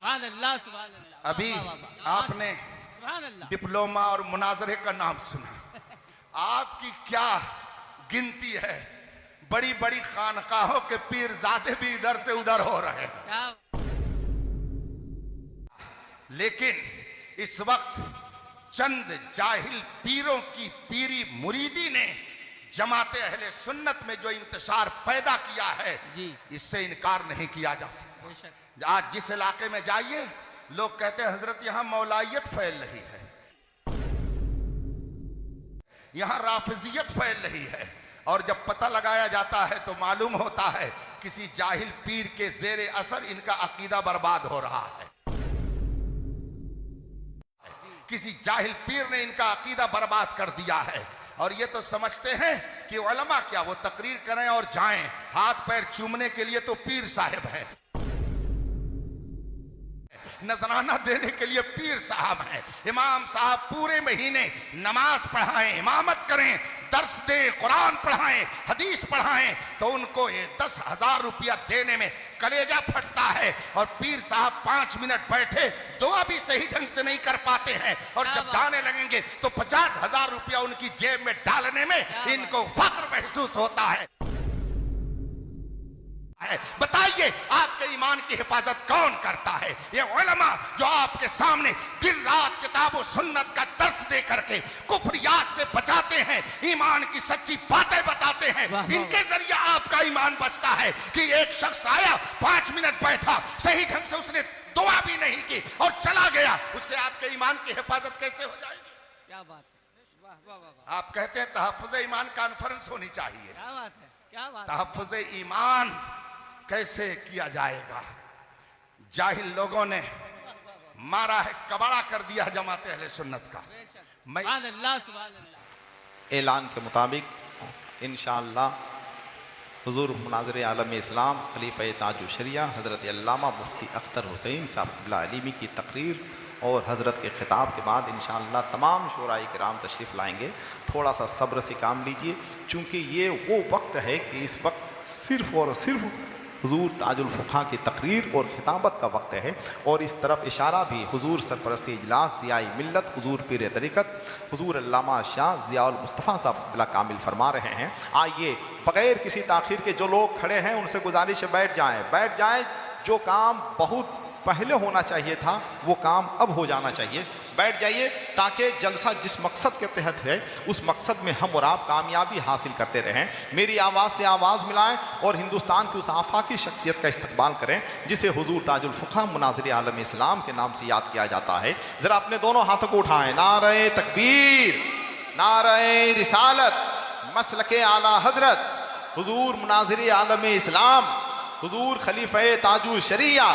अभी आपने डिप्लोमा और मुनाजरे का नाम सुना। आपकी क्या गिनती है, बड़ी बड़ी खानकाहों के पीरजादे भी इधर से उधर हो रहे हैं, लेकिन इस वक्त चंद जाहिल पीरों की पीरी मुरीदी ने जमाते अहले सुन्नत में जो इंतशार पैदा किया है, इससे इनकार नहीं किया जा सकता। आज जिस इलाके में जाइए, लोग कहते हैं हजरत यहां मौलाइयत फैल रही है, यहां राफिजियत फैल रही है, और जब पता लगाया जाता है तो मालूम होता है किसी जाहिल पीर के जेरे असर इनका अकीदा बर्बाद हो रहा है। किसी जाहिल पीर ने इनका अकीदा बर्बाद कर दिया है, और ये तो समझते हैं कि उलमा क्या, वो तकरीर करें और जाएं, हाथ पैर चूमने के लिए तो पीर साहब हैं, नजराना देने के लिए पीर साहब हैं। इमाम साहब पूरे महीने नमाज पढ़ाएं, इमामत करें, दर्स दें, कुरान पढ़ाएं, हदीस पढ़ाएं, तो उनको ये 10,000 रुपया देने में कलेजा फटता है, और पीर साहब 5 मिनट बैठे दुआ भी सही ढंग से नहीं कर पाते हैं, और जब जाने लगेंगे तो 50,000 रुपया उनकी जेब में डालने में इनको फख्र महसूस होता है। बताइए आपके ईमान की हिफाजत कौन करता है? ये उलमा जो आपके सामने दिन रात किताब और सुन्नत का दर्स दे करके कुफ्रियात से बचाते हैं, ईमान की सच्ची बातें बताते हैं, इनके जरिए आपका ईमान बचता है। कि एक शख्स आया, 5 मिनट बैठा, सही ढंग से उसने दुआ भी नहीं की और चला गया, उससे आपके ईमान की हिफाजत कैसे हो जाएगी? क्या बात है, वाह वाह वाह। आप कहते हैं तहफ्फुज़ ईमान कॉन्फ्रेंस होनी चाहिए। क्या बात है, क्या बात। तहफ्फुज़ ईमान कैसे किया जाएगा? जाहिल लोगों ने मारा है, कबाड़ा कर दिया जमाते अहले सुन्नत का। मैं ऐलान के मुताबिक इंशाअल्लाह हुजूर मुनाज़िर आलम इस्लाम खलीफा ताजुल शरिया हज़रत अल्लामा मुफ्ती अख्तर हुसैन साहब अलीमी की तकरीर और हज़रत के ख़िताब के बाद इंशाअल्लाह तमाम शोराए किराम तशरीफ़ लाएंगे। थोड़ा सा सब्र से काम लीजिए, चूँकि ये वो वक्त है कि इस वक्त सिर्फ़ और सिर्फ हुजूर ताजुल फ़ुक़हा की तकरीर और खिताबत का वक्त है, और इस तरफ इशारा भी हुजूर सरपरस्ती इजलास ज़ियाई मिल्लत हुजूर पीर तरीक़त हुजूर अल्लामा शाह ज़ियाउल मुस्तफ़ा साहब बिला कामिल फरमा रहे हैं। आइए बग़ैर किसी ताख़ीर के जो लोग खड़े हैं उनसे गुजारिश है बैठ जाएँ। जो काम बहुत पहले होना चाहिए था वो काम अब हो जाना चाहिए। बैठ जाइए ताकि जलसा जिस मकसद के तहत है उस मकसद में हम और आप कामयाबी हासिल करते रहें। मेरी आवाज़ से आवाज़ मिलाएं और हिंदुस्तान की उस आफाकी शख्सियत का इस्तकबाल करें जिसे हुजूर ताजुल फ़ुक़हा मुनाज़िर आलम इस्लाम के नाम से याद किया जाता है। ज़रा अपने दोनों हाथों को उठाएं। नारे तकबीर, नारे रिसालत, मसलके आला हज़रत हुजूर मुनाज़िर आलम इस्लाम हुजूर खलीफ़ा ताजुल शरिया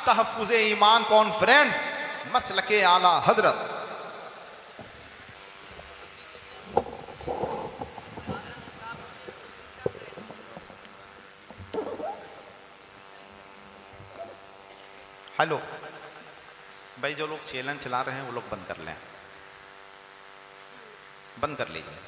तहफ़्फ़ुज़ ईमान कॉन्फ्रेंस मसलके आला हज़रत। हेलो भाई, जो लोग चैनल चला रहे हैं वो लोग बंद कर लें, बंद कर लीजिए।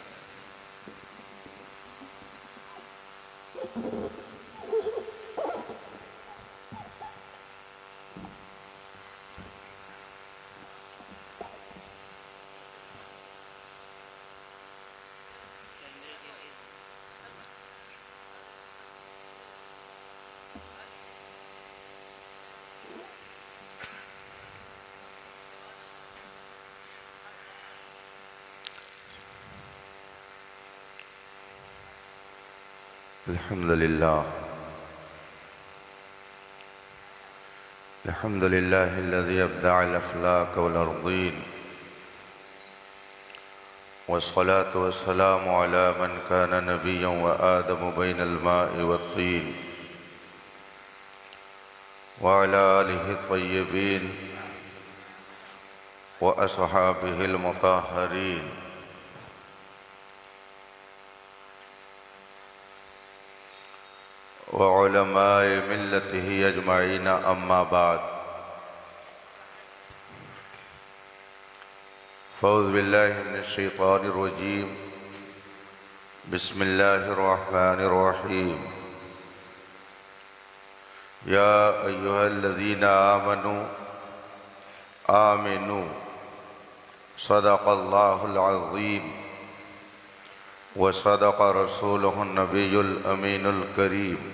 अल्हम्दुलिल्लाह अल्लज़ी अब्दअ अल-अफ़लाक वल-अर्दीन वस्सलातु वस्सलामु अला मन कान नबिय्यन व आदम बैनल माइ वत्तीन व अला आलिहि तय्यबीन व अस्हाबिहिल मुतahhaरीन व उलमाए मिल्लतिही अजमाईन, अम्मा बाद। फ़ौज़ बिल्लाहि मिनश शैतानिर रजीम, बिस्मिल्लाहिर रहमानिर रहीम। या अय्युहल्लज़ीना आमनू आमिनू सदक़ल्लाहुल अज़ीम व सदक़ रसूलुहुन नबियुल अमीनुल करीम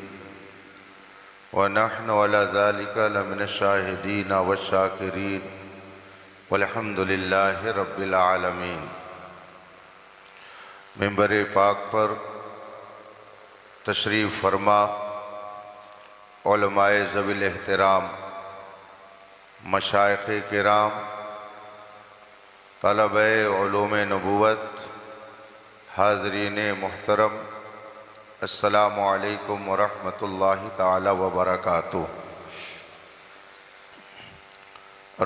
व नहनु अला ज़ालिका लमिनश शाहिदीन व शाकिरीन वल्हम्दुलिल्लाहि रब्बिल आलमीन। मिंबर पाक पर तशरीफ़ फरमा उलमाए ज़विल एहतराम, मशाइख़ किराम, तलबे उलूम नबुव्वत, हाज़रीन मुहतरम, अस्सलामु अलैकुम व रहमतुल्लाहि ताला व बरकातुहू।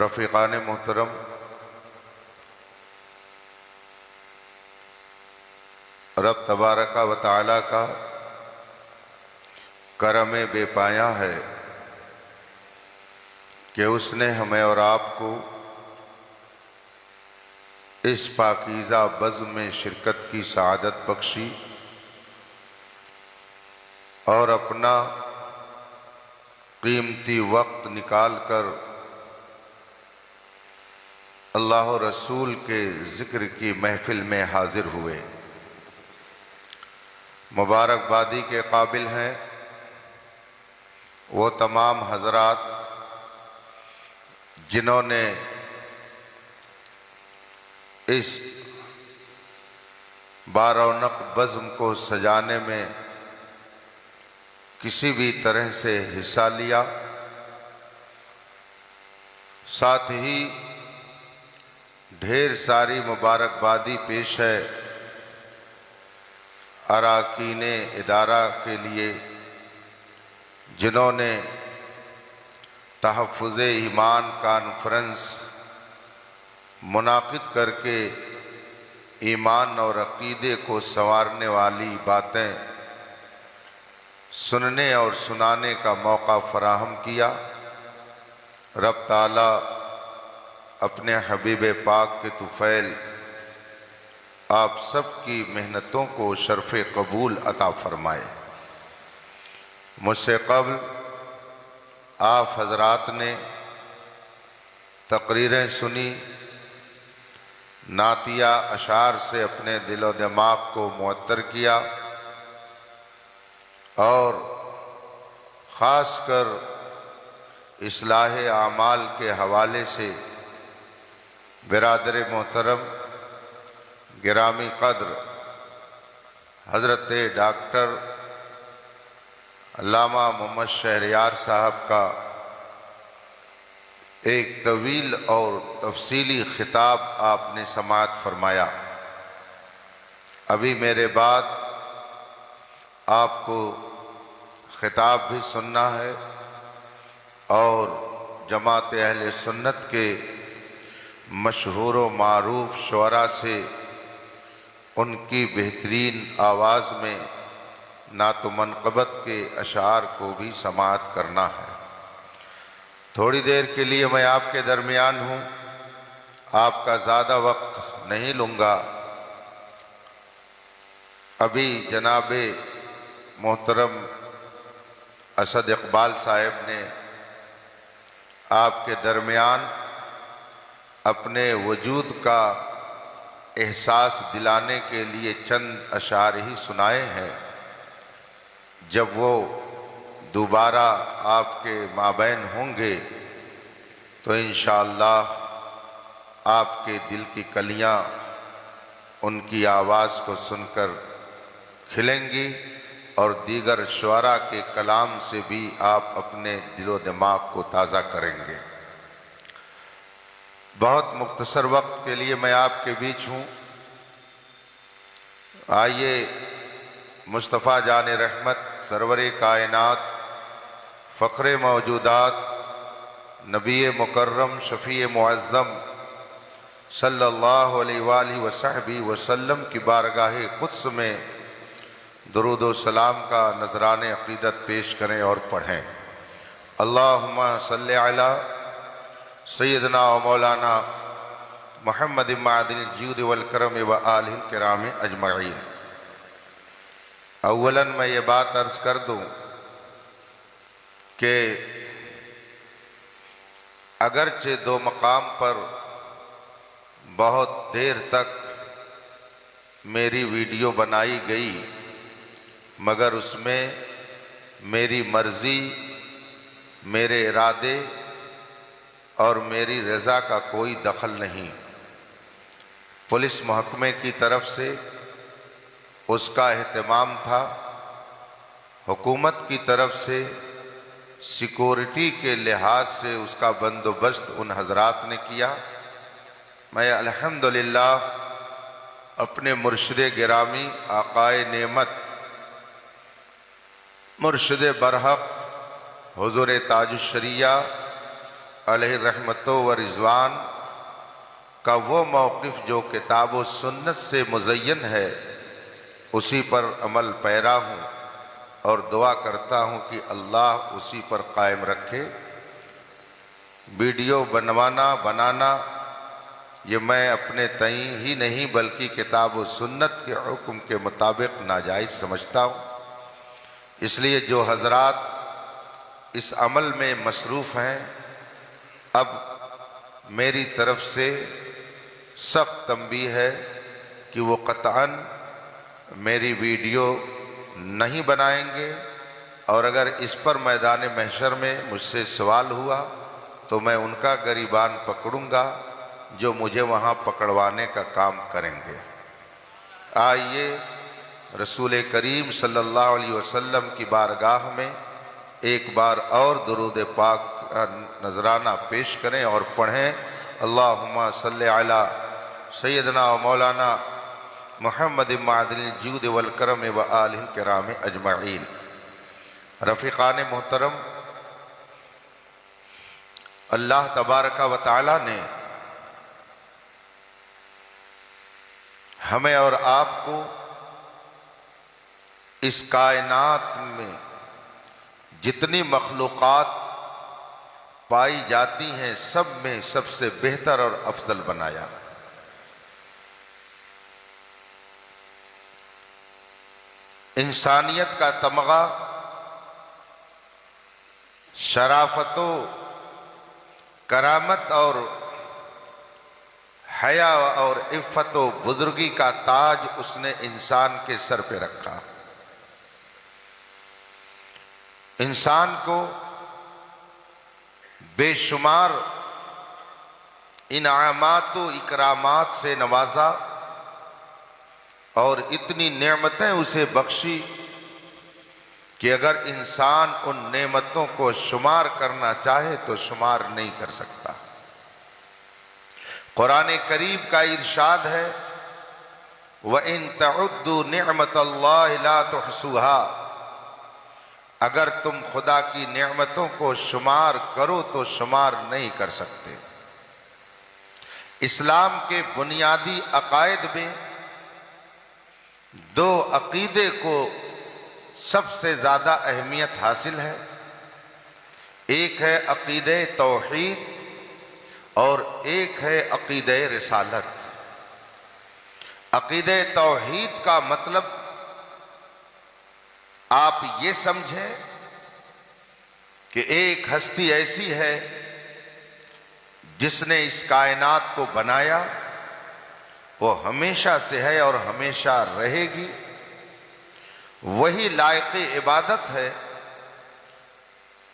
रफ़ीक़ान मुहतरम, रब तबारक व तआला का करम बेपाया है कि उसने हमें और आपको इस पाकीज़ा बज़्म में शिरकत की सआदत बख्शी और अपना कीमती वक्त निकाल कर अल्लाह और रसूल के ज़िक्र की महफ़िल में हाज़िर हुए। मुबारकबादी के काबिल हैं वो तमाम हज़रात जिन्होंने इस बारौनक बज़्म को सजाने में किसी भी तरह से हिस्सा लिया। साथ ही ढेर सारी मुबारकबादी पेश है अरकान इदारा के लिए जिन्होंने तहफ़्फ़ुज़ ईमान कॉन्फ्रेंस मुनाकिद करके ईमान और अक़ीदे को संवारने वाली बातें सुनने और सुनाने का मौका फ़राहम किया। रब ताला अपने हबीब पाक के तुफ़ैल आप सब की मेहनतों को शर्फ़ कबूल अता फ़रमाए। मुझसे क़ब्ल आप हज़रात ने तक़रीरें सुनी, नातिया अशार से अपने दिलो दिमाग को मुअत्तर किया और ख़ास कर इस्लाह आमाल के हवाले से बिरादर मोहतरम गिरामी क़द्र हज़रत डॉक्टर अल्लामा मोहम्मद शहरयार साहब का एक तवील और तफसीली खिताब आपने समाअत फरमाया। अभी मेरे बाद आपको खिताब भी सुनना है और जमात अहले सुन्नत के मशहूर व मारूफ शुअरा से उनकी बेहतरीन आवाज़ में नात मनक़बत के अशार को भी समाअत करना है। थोड़ी देर के लिए मैं आपके दरमियान हूँ, आपका ज़्यादा वक्त नहीं लूँगा। अभी जनाबे मोहतरम असद इकबाल साहब ने आपके दरमियान अपने वजूद का एहसास दिलाने के लिए चंद अशार ही सुनाए हैं। जब वो दोबारा आपके माबैन होंगे तो इंशाअल्लाह आपके दिल की कलियां उनकी आवाज़ को सुनकर खिलेंगी और दीगर शुअरा के कलाम से भी आप अपने दिलो दिमाग को ताज़ा करेंगे। बहुत मुख्तसर वक्त के लिए मैं आपके बीच हूँ। आइए मुस्तफ़ा जान रहमत सरवरे कायनात फ़ख्रे मौजूदात नबी मुकर्रम शफ़ी मुअज़्ज़म सल्लल्लाहु अलैहि वसहबी वसल्लम की बारगाह क़ुद्स में दुरूद व सलाम का नज़रान अक़ीदत पेश करें और पढ़ें। अल्लाहुम्मा सल्लि अला सय्यदना व मौलाना मुहम्मद मादिल जूद वल करम व आलिल किराम अजमईन। अव्वलन मैं ये बात अर्ज़ कर दूँ कि अगरचे दो मकाम पर बहुत देर तक मेरी वीडियो बनाई गई, मगर उसमें मेरी मर्जी, मेरे इरादे और मेरी रज़ा का कोई दखल नहीं। पुलिस महकमे की तरफ से उसका एहतमाम था, हुकूमत की तरफ से सिक्योरिटी के लिहाज से उसका बंदोबस्त उन हजरात ने किया। मैं अल्हम्दुलिल्लाह अपने मुर्शिद गिरामी आकाए नेमत मुर्शिद बरहक हुज़ूर ताजुश्शरिया अलैहि रहमतो व रिज़वान का वो मौक़िफ़ जो किताब व सुन्नत से मुज़य्यन है, उसी पर अमल पैरा हूँ और दुआ करता हूँ कि अल्लाह उसी पर कायम रखे। वीडियो बनाना ये मैं अपने तई ही नहीं बल्कि किताब व सुन्नत के हुक्म के मुताबिक नाजायज़ समझता हूँ। इसलिए जो हजरात इस अमल में मसरूफ़ हैं, अब मेरी तरफ से सख्त तंबीह है कि वो क़तअन मेरी वीडियो नहीं बनाएंगे, और अगर इस पर मैदान महशर में मुझसे सवाल हुआ तो मैं उनका गिरबान पकड़ूंगा जो मुझे वहाँ पकड़वाने का काम करेंगे। आइए रसूल करीम सल्लल्लाहु अलैहि वसल्लम की बारगाह में एक बार और दुरूद पाक का नजराना पेश करें और पढ़ें, अल्लाहुम्मा सल्लि अला सय्यदना व मौलाना मुहम्मद मादिल जूद वल करम व आलिल किराम अजमईन। रफ़ीक़ान मोहतरम, अल्लाह तबारका व तआला ने हमें और आपको इस कायनात में जितनी मखलूक़ात पाई जाती हैं, सब में सबसे बेहतर और अफजल बनाया। इंसानियत का तमगा शराफतो, करामत और हया और इफ़्फ़तो बुजुर्गी का ताज उसने इंसान के सर पे रखा। इंसान को बेशुमार इनामात व इकरामात से नवाजा और इतनी नेमतें उसे बख्शी कि अगर इंसान उन नेमतों को शुमार करना चाहे तो शुमार नहीं कर सकता। कुरान करीम का इरशाद है, व इन तउद्दू निअमतल्लाहि ला तुहसूहा, अगर तुम खुदा की नेमतों को शुमार करो तो शुमार नहीं कर सकते। इस्लाम के बुनियादी अकायद में दो अकीदे को सबसे ज़्यादा अहमियत हासिल है। एक है अकीदे तौहीद और एक है अकीदे रिसालत। अकीदे तौहीद का मतलब आप ये समझें कि एक हस्ती ऐसी है जिसने इस कायनात को बनाया, वो हमेशा से है और हमेशा रहेगी, वही लायक इबादत है,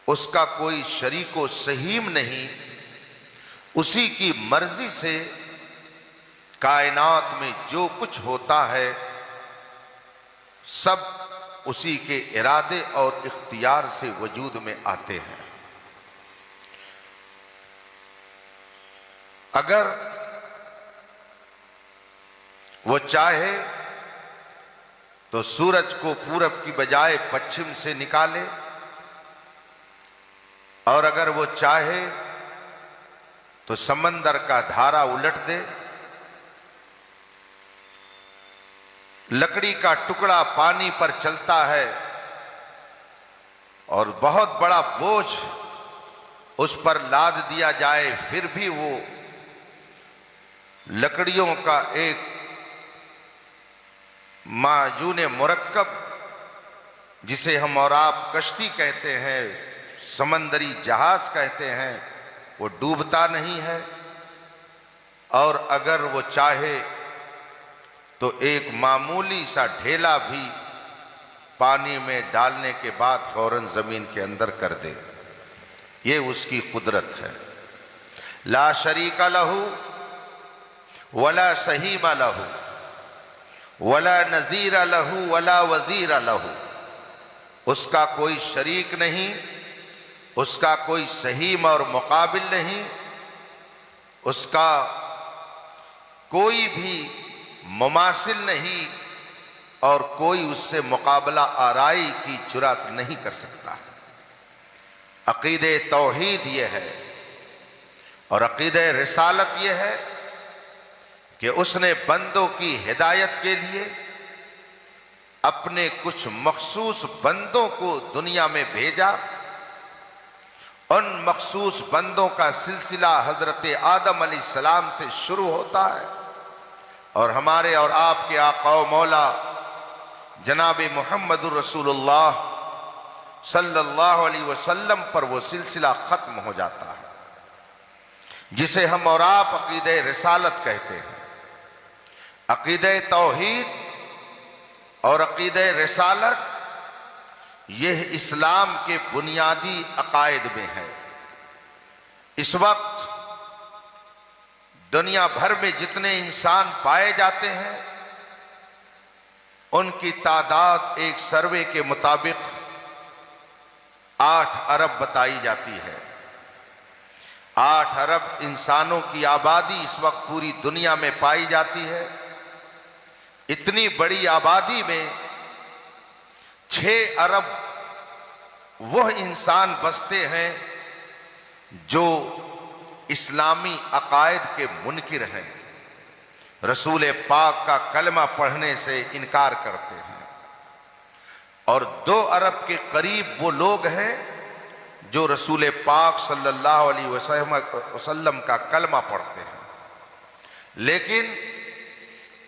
उसका कोई शरीक व सहीम नहीं, उसी की मर्जी से कायनात में जो कुछ होता है सब उसी के इरादे और इख्तियार से वजूद में आते हैं। अगर वो चाहे तो सूरज को पूरब की बजाय पश्चिम से निकाले, और अगर वो चाहे तो समंदर का धारा उलट दे, लकड़ी का टुकड़ा पानी पर चलता है और बहुत बड़ा बोझ उस पर लाद दिया जाए, फिर भी वो लकड़ियों का एक माजून मुरक्कब, जिसे हम और आप कश्ती कहते हैं, समंदरी जहाज कहते हैं, वो डूबता नहीं है, और अगर वो चाहे तो एक मामूली सा ढेला भी पानी में डालने के बाद फौरन जमीन के अंदर कर दे। ये उसकी कुदरत है। ला शरीका लहू वला सहीमा लहू वला नज़ीरा लहू वला वज़ीरा लहू। उसका कोई शरीक नहीं, उसका कोई सहीम और मुकाबिल नहीं, उसका कोई भी मुमासिल नहीं, और कोई उससे मुकाबला आराई की जुर्रत नहीं कर सकता। अक़ीदे तौहीद ये है और अक़ीदे रिसालत ये है कि उसने बंदों की हिदायत के लिए अपने कुछ मखसूस बंदों को दुनिया में भेजा। उन मखसूस बंदों का सिलसिला हजरत आदम अलैहिस्सलाम से शुरू होता है, और हमारे और आपके आका व मौला जनाब मुहम्मदुर रसूलुल्लाह सल्लल्लाहु अलैहि वसल्लम पर वो सिलसिला खत्म हो जाता है, जिसे हम और आप अक़ीदे रिसालत कहते हैं। अक़ीदे तौहीद और अक़ीदे रिसालत यह इस्लाम के बुनियादी अकायद में है। इस वक्त दुनिया भर में जितने इंसान पाए जाते हैं, उनकी तादाद एक सर्वे के मुताबिक 8 अरब बताई जाती है। 8 अरब इंसानों की आबादी इस वक्त पूरी दुनिया में पाई जाती है। इतनी बड़ी आबादी में 6 अरब वह इंसान बसते हैं जो इस्लामी अकायद के मुनकिर हैं, रसूल पाक का कलमा पढ़ने से इनकार करते हैं, और 2 अरब के करीब वो लोग हैं जो रसूल पाक सल्लल्लाहु अलैहि वसल्लम का कलमा पढ़ते हैं। लेकिन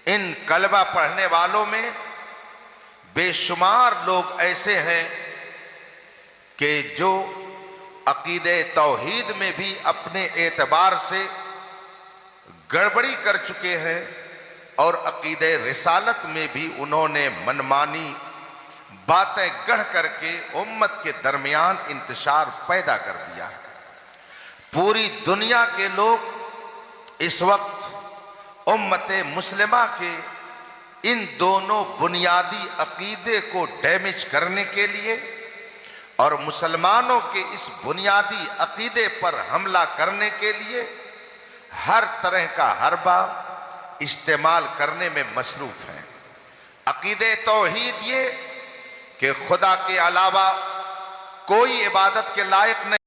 इन कलमा पढ़ने वालों में बेशुमार लोग ऐसे हैं कि जो अक़ीदे तौहीद में भी अपने एतबार से गड़बड़ी कर चुके हैं, और अक़ीदे रिसालत में भी उन्होंने मनमानी बातें गढ़ करके उम्मत के दरमियान इंतशार पैदा कर दिया है। पूरी दुनिया के लोग इस वक्त उम्मत मुस्लिमा के इन दोनों बुनियादी अक़ीदे को डैमेज करने के लिए और मुसलमानों के इस बुनियादी अक़ीदे पर हमला करने के लिए हर तरह का हरबा इस्तेमाल करने में मसरूफ हैं। अक़ीदे तौहीद ये कि खुदा के अलावा कोई इबादत के लायक नहीं।